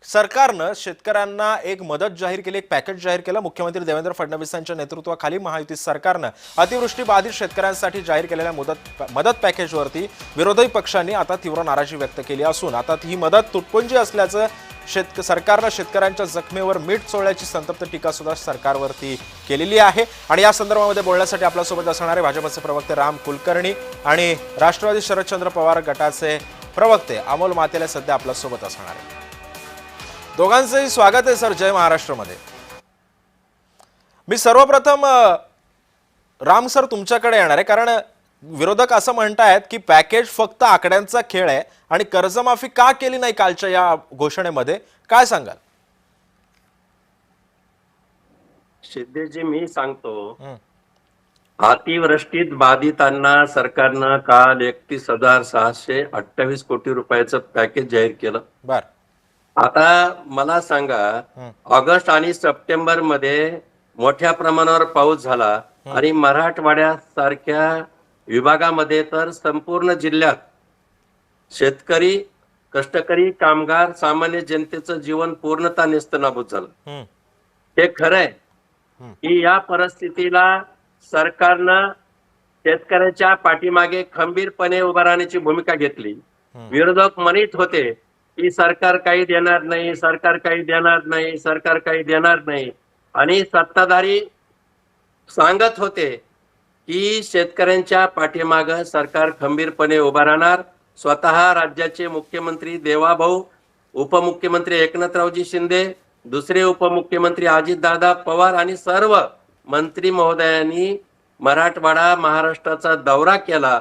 सरकारनं शेतकऱ्यांना एक मदत जाहीर केली, एक पॅकेज जाहीर केलं। मुख्यमंत्री देवेंद्र फडणवीसांच्या नेतृत्वाखाली महायुती सरकारनं अतिवृष्टी बाधित शेतकऱ्यांसाठी जाहीर केलेल्या मदत पॅकेजवरती विरोधी पक्षांनी आता तीव्र नाराजी व्यक्त केली असून आता ही मदत तुटपुंजी असल्याचं सरकारनं शेतकऱ्यांच्या जखमेवर मीठ चोळल्याची संतप्त टीका सुद्धा सरकारवरती केलेली आहे। आणि या संदर्भामध्ये बोलण्यासाठी आपल्यासोबत असणारे भाजपचे प्रवक्ते राम कुलकर्णी आणि राष्ट्रवादी शरदचंद्र पवार गटाचे प्रवक्ते अमोल मातेले सध्या आपल्यासोबत असणार आहेत। दोघांचंही स्वागत आहे सर, जय महाराष्ट्रमध्ये। मी सर्वप्रथम राम सर तुमच्याकडे येणार आहे, कारण विरोधक असं म्हणतायत की पॅकेज फक्त आकड्यांचा खेळ आहे आणि कर्जमाफी का केली नाही कालच्या या घोषणेमध्ये, काय सांगाल? सिद्धेजी मी सांगतो, अतिवृष्टीत बाधितांना सरकारनं काल 31,628 कोटी रुपयाचं पॅकेज जाहीर केलं। बर, आता मला सांगा, ऑगस्ट आणि सप्टेंबर मध्ये मोठ्या प्रमाणावर पाऊस झाला आणि मराठवाड्यासारख्या विभागामध्ये तर संपूर्ण जिल्ह्यात शेतकरी, कष्टकरी, कामगार, सामान्य जनतेचं जीवन पूर्णतः नेस्तनाबूत झालं। हे खरंय की या परिस्थितीला सरकारनं शेतकऱ्याच्या पाठीमागे खंबीरपणे उभा राहण्याची भूमिका घेतली। विरोधक म्हणत होते की सरकार काही देणार नाही, सरकार काही देणार नाही, सरकार काही देणार नाही, आणि सत्ताधारी सांगत होते की शेतकऱ्यांच्या पाठीमागे सरकार खंबीरपणे उभा राहणार। स्वतः राज्याचे मुख्यमंत्री देवाभाऊ, उपमुख्यमंत्री एकनाथरावजी शिंदे, दुसरे उपमुख्यमंत्री अजितदादा पवार आणि सर्व मंत्री महोदयांनी मराठवाडा महाराष्ट्राचा दौरा केला,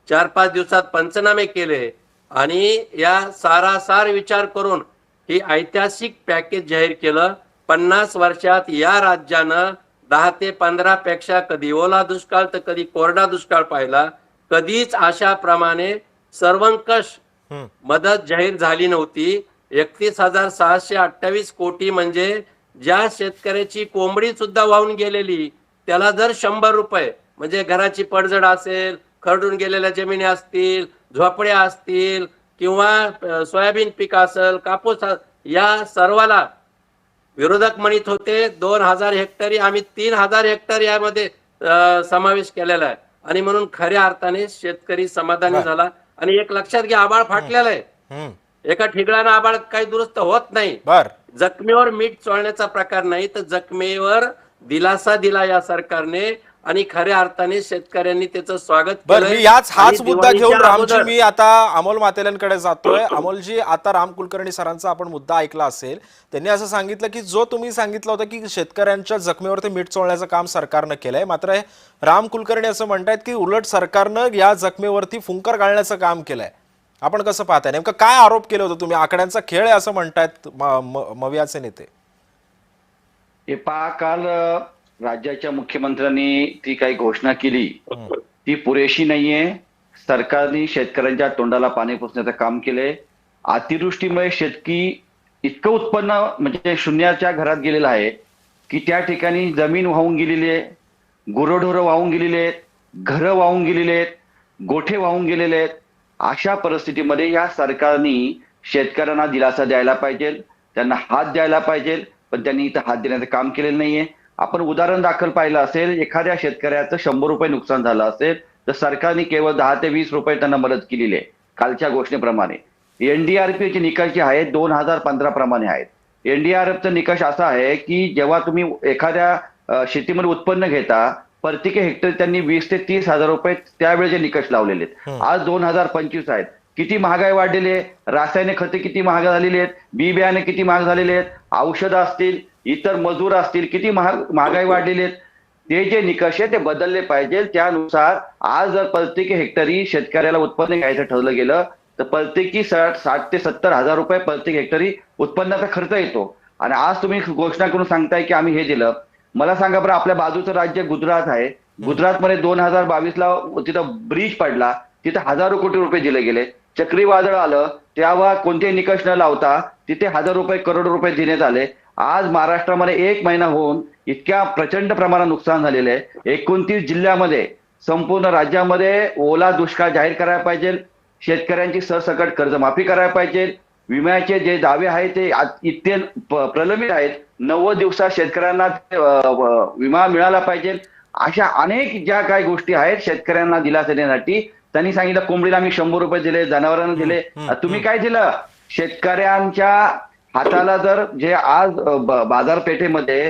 4-5 दिवसात पंचनामे केले आणि या सारासार विचार करून ही ऐतिहासिक पॅकेज जाहीर केलं। 50 वर्षात या राज्यानं 10 ते 15 पेक्षा कधी ओला दुष्काळ तर कधी कोरडा दुष्काळ पाहिला, कधीच अशा प्रमाणे सर्वंकष मदत जाहीर झाली नव्हती। 31,628 कोटी म्हणजे ज्या शेतकऱ्याची कोंबडी सुद्धा वाहून गेलेली त्याला जर 100 रुपये, म्हणजे घराची पडझड असेल, खरडून गेलेल्या जमिनी असतील, झोपड्या असतील किंवा सोयाबीन पीक असेल, कापूस, या सर्वाला विरोधक म्हणत होते 2,000 हेक्टरी, आम्ही 3,000 हेक्टर यामध्ये समावेश केलेला आहे। आणि म्हणून खऱ्या अर्थाने शेतकरी समाधानी झाला। आणि एक लक्षात घ्या, आबाळ फाटलेलं आहे, एका ठिकाणानं आबाळ काही दुरुस्त होत नाही। जखमेवर मीठ चोळण्याचा प्रकार नाही, तर जखमेवर दिलासा दिला या सरकारने आणि खऱ्या अर्थाने शेतकऱ्यांनी त्याचं स्वागत केलं। मी हाच मुद्दा घेऊन रामजी मी आता अमोल मातेल्यांकडे जातोय। अमोलजी, आता राम कुलकर्णी सरांचा आपण मुद्दा ऐकला असेल, त्यांनी असं सांगितलं की जो तुम्ही सांगितलं होतं की शेतकऱ्यांच्या जखमेवरती मीठ चोळण्याचं काम सरकारनं केलंय, मात्र राम कुलकर्णी असं म्हणतायत की उलट सरकारनं या जखमेवरती फुंकर घालण्याचं काम केलंय। आपण कसं पाहताय, नेमकं काय आरोप केले होते तुम्ही? आकड्यांचा खेळ आहे असं म्हणतायत मवियाचे नेते। हे पहा, काल राज्याच्या मुख्यमंत्र्यांनी ती काही घोषणा केली ती पुरेशी नाहीये। सरकारने शेतकऱ्यांच्या तोंडाला पाणी पुसण्याचं काम केलंय। अतिवृष्टीमुळे शेतकरी इतकं उत्पन्न म्हणजे शून्याच्या घरात गेलेलं आहे की त्या ठिकाणी जमीन वाहून गेलेली आहे, गुरंढोरं वाहून गेलेली आहेत, घरं वाहून गेलेले आहेत, गोठे वाहून गेलेले आहेत। अशा परिस्थितीमध्ये या सरकारने शेतकऱ्यांना दिलासा द्यायला पाहिजे, त्यांना हात द्यायला पाहिजे, पण त्यांनी इथं हात देण्याचं काम केलेलं नाहीये। आपण उदाहरण दाखल पाहिलं असेल, एखाद्या शेतकऱ्याचं 100 रुपये नुकसान झालं असेल तर सरकारने केवळ 10 ते 20 रुपये त्यांना मदत केलेली आहे कालच्या घोषणेप्रमाणे। NDRF चे निकष जे आहेत 2015 प्रमाणे आहेत। NDRFचा निकष असा आहे की जेव्हा तुम्ही एखाद्या शेतीमध्ये उत्पन्न घेता, प्रत्येक हेक्टर त्यांनी 20 ते 30,000 रुपये त्यावेळेचे निकष लावलेले आहेत। आज 2025 आहेत, किती महागाई वाढलेली आहे, रासायनिक खते किती महाग झालेली आहेत, बी बियाणे किती महाग झालेले आहेत, औषधं असतील, इतर मजूर असतील, किती महागाई वाढलेली आहेत। ते जे निकष आहे ते बदलले पाहिजे। त्यानुसार आज जर प्रत्येक हेक्टरी शेतकऱ्याला उत्पन्न घ्यायचं ठरलं गेलं तर प्रत्येकी 60 ते 70,000 रुपये प्रत्येक हेक्टरी उत्पन्नाचा खर्च येतो। आणि आज तुम्ही घोषणा करून सांगताय की आम्ही हे दिलं। मला सांगा बरं, आपल्या बाजूचं राज्य गुजरात आहे, गुजरातमध्ये 2022ला तिथं ब्रिज पडला, तिथे हजारो कोटी रुपये दिले गेले। चक्रीवादळ आलं तेव्हा कोणतेही निकष न लावता तिथे 1,000 रुपये, करोडो रुपये देण्यात आले। आज महाराष्ट्रामध्ये 1 महिना होऊन इतक्या प्रचंड प्रमाणात नुकसान झालेलं आहे। 29 जिल्ह्यामध्ये संपूर्ण राज्यामध्ये ओला दुष्काळ जाहीर करायला पाहिजे, शेतकऱ्यांची सरसकट कर्जमाफी करायला पाहिजे, विम्याचे जे दावे आहेत ते इतके प्रलंबित आहेत. 90 दिवसात शेतकऱ्यांना विमा मिळाला पाहिजे. अशा अनेक ज्या काही गोष्टी आहेत शेतकऱ्यांना दिलासा देण्यासाठी त्यांनी सांगितलं कोंबडीला आम्ही 100 रुपये दिले, जनावरांना दिले. तुम्ही काय दिलं? शेतकऱ्यांच्या हाताला जर जे आज बाजारपेठेमध्ये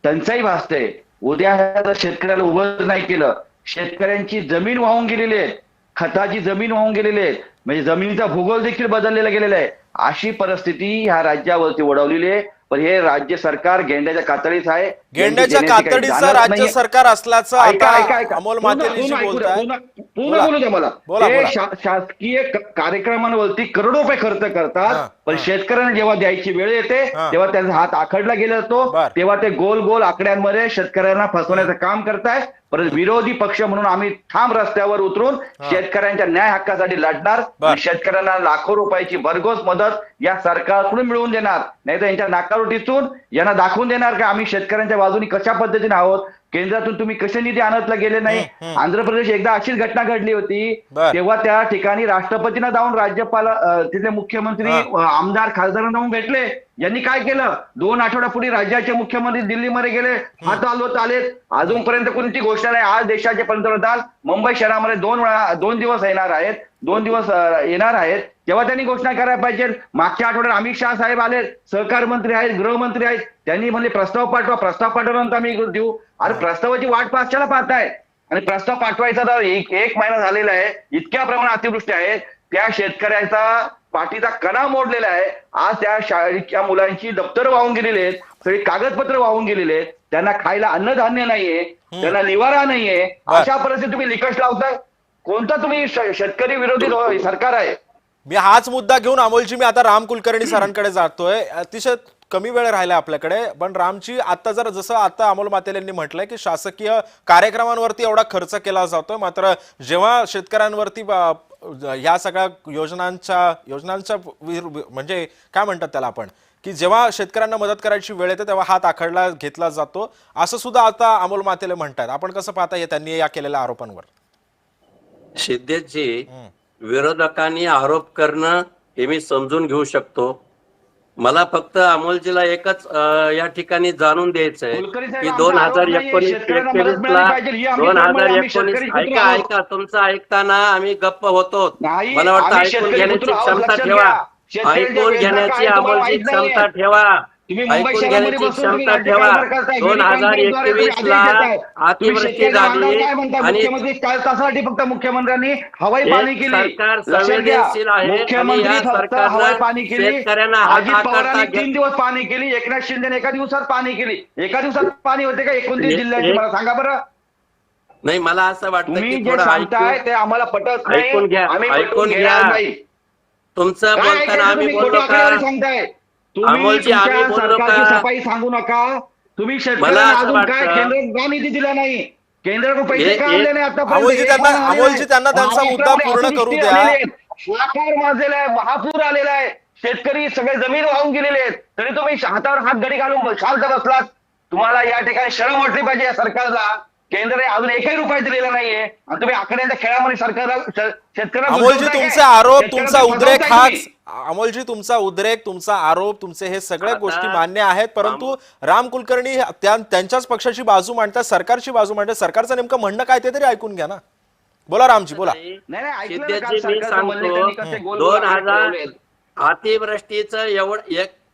टंचाई भासते, उद्या जर शेतकऱ्याला उभं नाही केलं, शेतकऱ्यांची जमीन वाहून गेलेली आहे, खताची जमीन वाहून गेलेली आहे, म्हणजे जमिनीचा भूगोल देखील बदललेला गेलेला आहे. अशी परिस्थिती ह्या राज्यावरती ओढवलेली आहे. पण हे राज्य सरकार गेंड्याच्या कातडीच आहे. गेंड्याच्या कातडीचं राज्य सरकार असल्याचं आता अमोल मातेली जी बोलताय. पूर्ण बोलू द्या मला. बोला, ते बोला. शासकीय कार्यक्रमांवरती करोडो रुपये खर्च करतात, पण शेतकऱ्यांना जेव्हा द्यायची वेळ येते तेव्हा त्यांचा हात आखडला गेला जातो. बर. तेव्हा ते गोल गोल आकड्यांमध्ये शेतकऱ्यांना फसवण्याचं काम करताय. परंतु विरोधी पक्ष म्हणून आम्ही ठाम रस्त्यावर उतरून शेतकऱ्यांच्या न्याय हक्कासाठी लढणार. बर. शेतकऱ्यांना लाखो रुपयाची भरघोस मदत या सरकारकडून मिळवून देणार, नाही तर यांच्या नाकावर टिचून यांना दाखवून देणार का आम्ही शेतकऱ्यांच्या बाजूने कशा पद्धतीने आहोत. केंद्रातून तुम्ही कसे निधी आणतला गेले नाही. आंध्र प्रदेश एकदा अशीच घटना घडली होती. बर. तेव्हा त्या ठिकाणी राष्ट्रपतींना जाऊन राज्यपाल तिथले मुख्यमंत्री आमदार खासदारांना जाऊन भेटले. यांनी काय केलं? 2 आठवड्यापूर्वी राज्याचे मुख्यमंत्री दिल्लीमध्ये गेले, हात हलवत आले. अजूनपर्यंत कोणती घोषणा नाही. आज देशाचे पंतप्रधान मुंबई शहरामध्ये 2 दिवस येणार आहेत, 2 दिवस येणार आहेत. तेव्हा त्यांनी घोषणा करायला पाहिजे. मागच्या आठवड्यात अमित शहा साहेब आले, सहकार मंत्री आहेत, गृहमंत्री आहेत. त्यांनी म्हणले प्रस्ताव पाठवा, प्रस्ताव पाठवल्यानंतर आम्ही देऊ. अरे प्रस्तावाची वाट कशाला पाहताय? आणि प्रस्ताव पाठवायचा तर एक महिना झालेला आहे. इतक्या प्रमाणात अतिवृष्टी आहे, त्या शेतकऱ्याचा पाठीचा कणा मोडलेला आहे. आज त्या शाळेच्या मुलांची दप्तर वाहून गेलेले आहेत, सगळी कागदपत्र वाहून गेलेले आहेत. त्यांना खायला अन्नधान्य नाहीये, त्यांना निवारा नाहीये. अशा परिस्थितीत तुम्ही निकष लावताय. कोणता तुम्ही शेतकरी विरोधी सरकार आहे? मी हाच मुद्दा घेऊन अमोलजी मी आता राम कुलकर्णी सरांकडे जातोय. अतिशय कमी वेळ राहिला आपल्याकडे, पण रामजी आता जसं आता अमोल मातेले यांनी म्हटलंय की शासकीय कार्यक्रमांवरती एवढा खर्च केला जातोय, मात्र जेव्हा शेतकऱ्यांवरती ह्या सगळ्या योजनांच्या म्हणजे काय म्हणतात त्याला आपण, की जेव्हा शेतकऱ्यांना मदत करायची वेळ येते तेव्हा हात आखडला घेतला जातो, असं सुद्धा आता अमोल मातेले म्हणतात. आपण कसं पाहता हे त्यांनी या केलेल्या आरोपांवर? सिद्धेशजी, विरोधकांनी आरोप करणं हे मी समजून घेऊ शकतो. मला फक्त अमोलजीला एकच या ठिकाणी जाणून द्यायचंय की 2019 ऐका तुमचं ऐकताना आम्ही गप्प होतो. मला वाटतं ऐकून घेण्याची क्षमता ठेवा, ऐकून घेण्याची अमोलजी क्षमता ठेवा, ऐकून घेण्याची क्षमता ठेवा. 2021 ला अतिवृष्टी झाली आणि त्यासाठी फक्त मुख्यमंत्र्यांनी हवाई पाणी केली. सरकार संवेदनशील आहे आणि या सरकारनं शेतकऱ्यांना हात आकारता 3 दिवस पाणी केली. एकनाथ शिंदे एका दिवसात पाणी केली. एका दिवसात पाणी होते का 29 जिल्ह्याची? मला सांगा बरं. नाही, मला असं वाटतं तुम्ही की जे थोडं सांगताय ते आम्हाला पटत नाही. ऐकून घ्या, आम्ही ऐकून पटवून घ्या. घेणार नाही. तुमचं बोलताना आम्ही बोललो का? सांगताय तुम्ही अमोलजी, आम्ही तुमच्या बोललो सरकारची का? सफाई सांगू नका. तुम्ही मला शेतकऱ्यांना असं अजून काय वाटतं- केंद्र का निधी दिला नाही? केंद्राकडून पैसे का आणले नाही आतापर्यंत? अमोलजी त्यांना त्यांचा मुद्दा पूर्ण करू द्या. महापूर माजलेला आहे, महापूर आलेला आहे. शेतकरी सगळे जमीन वाहून गेलेले आहेत. तरी तुम्ही हातावर हात घडी घालून शांत बसलात. तुम्हाला या ठिकाणी शरम वाटली पाहिजे या सरकारला. केंद्राने अजून 1 रुपया दिलेला नाहीये आणि तुम्ही आकड्यांच्या खेळामध्ये सरकारला शेतकऱ्यांना अमोलजी तुमचे आरोप, तुमचा उद्रेक हाच अमोलजी तुमचा उद्रेक, तुमचा आरोप, तुमचे हे सगळ्या गोष्टी मान्य आहेत, परंतु राम कुलकर्णी त्यांच्याच पक्षाची बाजू मांडतात, सरकारची बाजू मांडतात. सरकारचं नेमकं म्हणणं काय ते तरी ऐकून घ्या ना. बोला रामजी, बोला. सिद्धेशजी, मी सांगतो 2000 अतिवृष्टीचं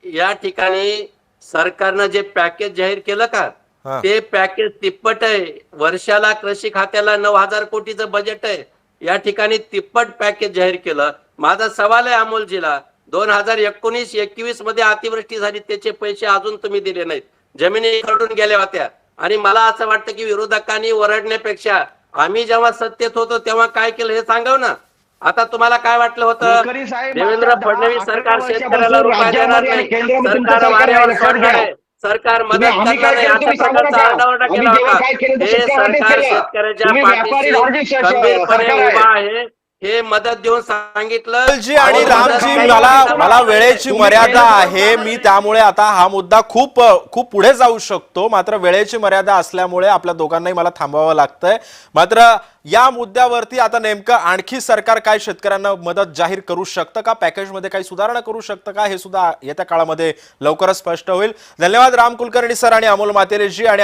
या ठिकाणी सरकारनं जे पॅकेज जाहीर केलं का, ते पॅकेज तिप्पट आहे. वर्षाला कृषी खात्याला 9,000 कोटीचं बजेट आहे. या ठिकाणी तिप्पट पॅकेज जाहीर केलं. माझा सवाल आहे अमोलजीला, 2019-21 मध्ये अतिवृष्टी झाली, त्याचे पैसे अजून तुम्ही दिले नाहीत. जमिनी खरडून गेल्या होत्या. आणि मला असं वाटतं की विरोधकांनी ओरडण्यापेक्षा आम्ही जेव्हा सत्तेत होतो तेव्हा काय केलं हे सांगाव ना. आता तुम्हाला काय वाटलं होतं? देवेंद्र फडणवीस सरकार शेतकऱ्याला रुपया देणार नाही, सरकार वाऱ्यावर सोडणार आहे, सरकार मदत करणार नाही, अशा प्रकारचा आरडाओरडा केला होता. हे सरकार शेतकऱ्याच्या पाठीशी खंबीरपणे उभा आहे हे मदत देऊन सांगितलं. आणि रामजी, मला वेळेची मर्यादा आहे, मी त्यामुळे आता हा मुद्दा खूप पुढे जाऊ शकतो, मात्र वेळेची मर्यादा असल्यामुळे आपल्या दोघांनाही मला थांबावं लागतंय. मात्र या मुद्द्यावरती आता नेमकं आणखी सरकार काय शेतकऱ्यांना मदत जाहीर करू शकतं का, पॅकेजमध्ये काही सुधारणा करू शकतं का, हे सुद्धा येत्या काळामध्ये लवकरच स्पष्ट होईल. धन्यवाद राम कुलकर्णी सर आणि अमोल मातेरेजी आणि